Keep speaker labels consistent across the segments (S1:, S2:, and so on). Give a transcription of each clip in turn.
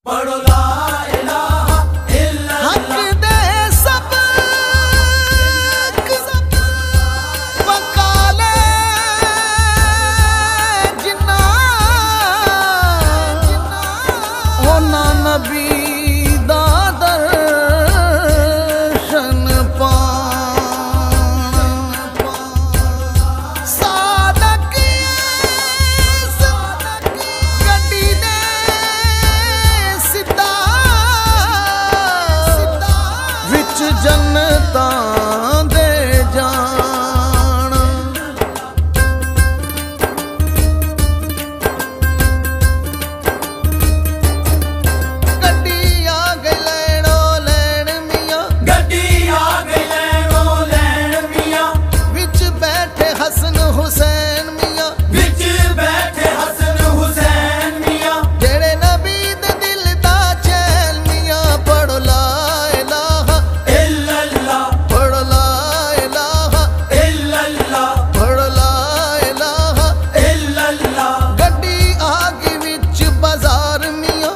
S1: पढ़ो ला इलाहा इल्लल्लाह।
S2: हक दे सब पकाले जिन्ना होना नबी दा दर्शन जन्नतां दे जान गड्डी आ गई लैनो लैन मियां,
S1: गड्डी आ गई लैनो लैन मियां,
S2: विच बैठे हसन हुसैन मियां,
S1: विच बैठे हसन हुसैन मियां,
S2: जेड़े नबी दे दिल दा चैन मियां। पढ़ो ला इलाहा
S1: इल्लल्लाह,
S2: पढ़ो ला इलाहा
S1: इल्लल्लाह,
S2: पढ़ो ला इलाहा
S1: इल्लल्लाह।
S2: गड्डी आ गई विच बाजार मियां,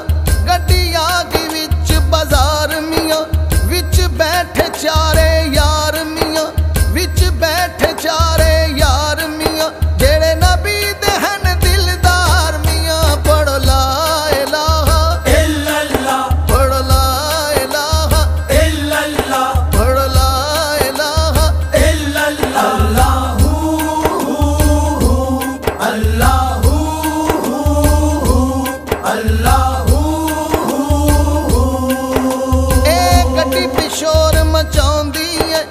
S2: गड्डी आ गई विच बाजार मियां, विच बैठे चारे यार मियां, विच बैठे चारे यार मियां, जेड़े नबी दे हन दिलदार मियां। पढ़ो ला इलाहा
S1: इल्लल्लाह,
S2: पढ़ो ला इलाहा
S1: इल्लल्लाह,
S2: पढ़ो ला इलाहा
S1: इल्लल्लाह। अल्लाहू अल्लाहू अल्लाहू।
S2: ए गड्डी पिशोर मचाउंदी है,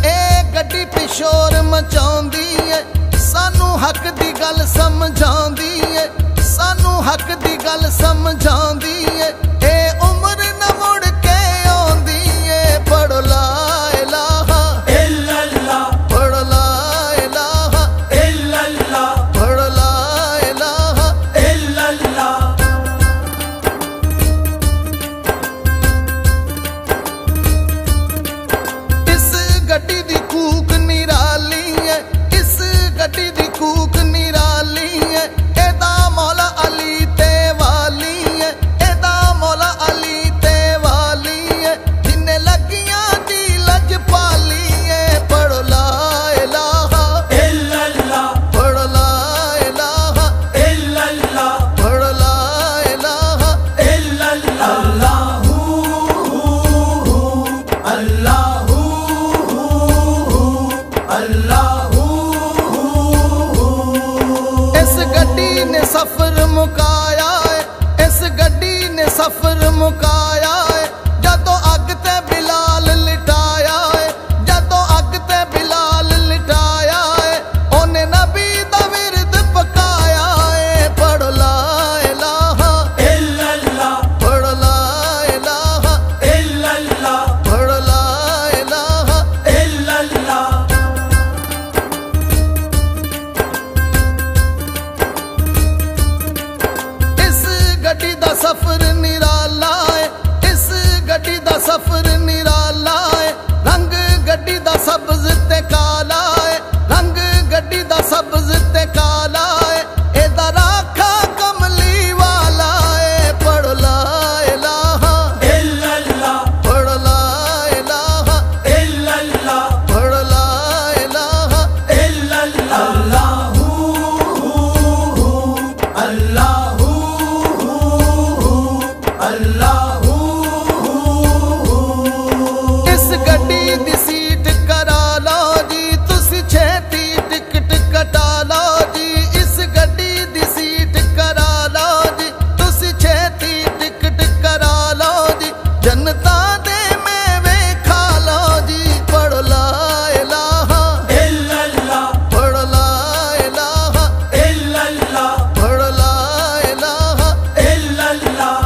S2: ए गड्डी पिशोर मचाउंदी है, सानू हक दी गल समझाउंदी है, सानू हक दी गल समझाउंदी है। ए उम्र न मुड़ के आउंदी है। पढ़ो ला इलाहा
S1: इल्लल्लाह,
S2: पढ़ो ला इलाहा
S1: इल्लल्लाह,
S2: पढ़ो ला इलाहा
S1: इल्लल्लाह।
S2: इस गड्डी दी कूक निराली है, इस गड्डी दी कूक निराली है, एदा मौला अली ते वाली है, एदा मौला अली ते वाली है, जिन्ने लगियां दी लजपाली है। पढ़ो ला इलाहा
S1: इल्लल्लाह,
S2: पढ़ो ला इलाहा
S1: इल्लल्लाह,
S2: पढ़ो ला इलाहा
S1: इल्लल्लाह। अल्लाहू अल्लाहू अल्लाहू।
S2: इस गड्डी ने सफर मुकाया है, इस गड्डी ने सफर मुकाया है, जदों अग ते बिलाल लिटाया है, जदों अग ते बिलाल लिटाया है, ओने नबी दा विरद पकाया है। पढ़ो ला इलाहा
S1: इल्लल्लाह,
S2: पढ़ो ला इलाहा
S1: इल्लल्लाह,
S2: पढ़ो ला इलाहा
S1: इल्लल्लाह।
S2: इस गड्डी दा सफर निराला है, इस गड्डी दा सफर निराला है, रंग गड्डी दा सब्ज ते काला है, रंग गड्डी दा सब्ज ते काला है, एदा राखा कमली वाला है। पढ़ो ला इलाहा
S1: इल्लल्लाह,
S2: पढ़ो ला इलाहा
S1: इल्लल्लाह,
S2: पढ़ो ला इलाहा
S1: इल्लल्लाह। अल्लाहू अल्लाहू अल्लाहू।
S2: इस गड्डी दी सीट करा लो जी, तुसी छेती टिकट कटा लो जी, इस गड्डी दी सीट करा लो जी, तुसी छेती टिकट करा लो जी, जनता दे मेवे खा लो जी। पढ़ो ला इलाहा
S1: इल्लल्लाह,
S2: पढ़ो ला इलाहा
S1: इल्लल्लाह,
S2: पढ़ो ला इलाहा
S1: इल्लल्लाह।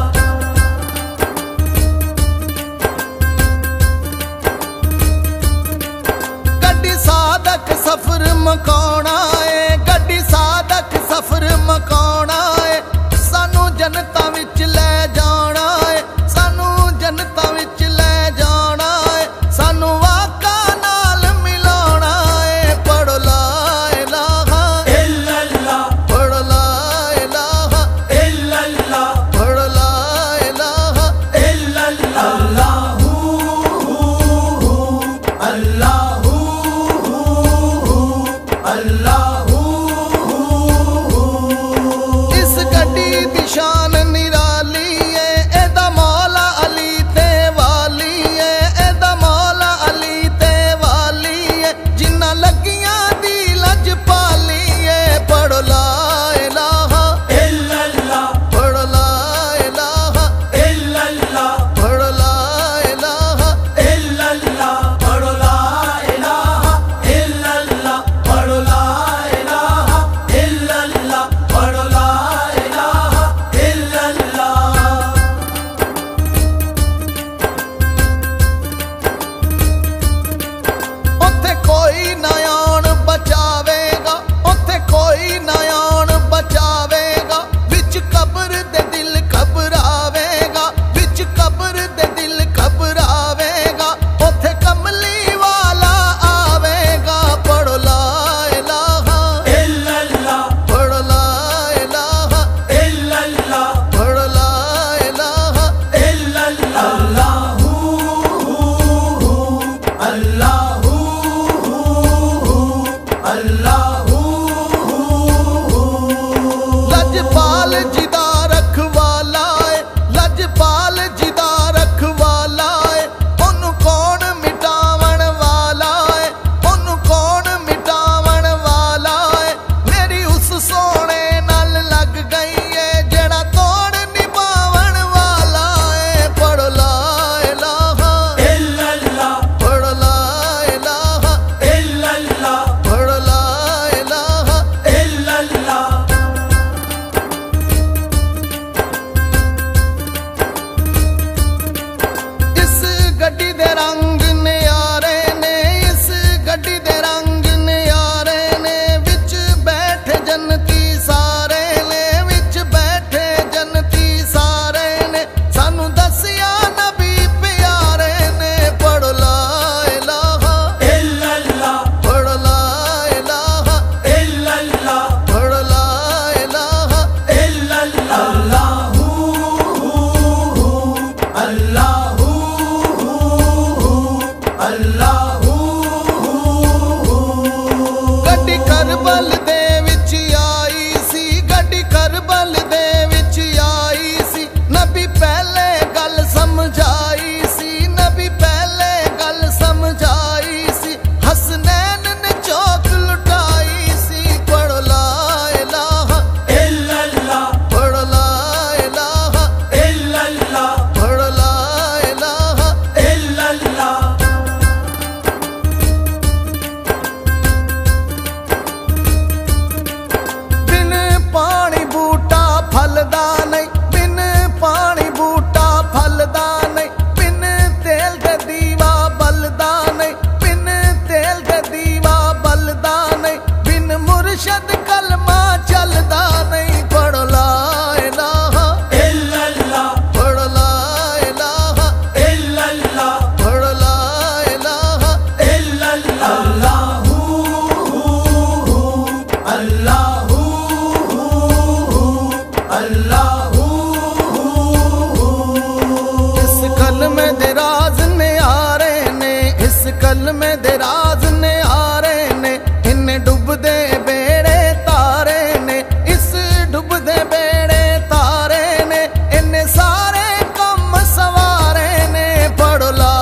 S2: चश्मे दे राज ने हारे ने, इन्ने डुबदे बेड़े तारे ने, इस डुबदे बेड़े तारे ने, इन्ने सारे कम सवारे ने। पढ़ो ला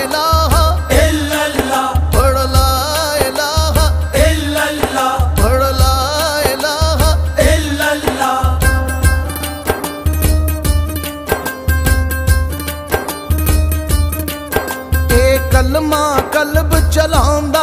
S2: इलाहा
S1: इल्लल्लाह,
S2: पढ़ो ला इलाहा
S1: इल्लल्लाह,
S2: पढ़ो ला इलाहा।
S1: इल्लल्लाह।
S2: कलमा कल्ब चलांदा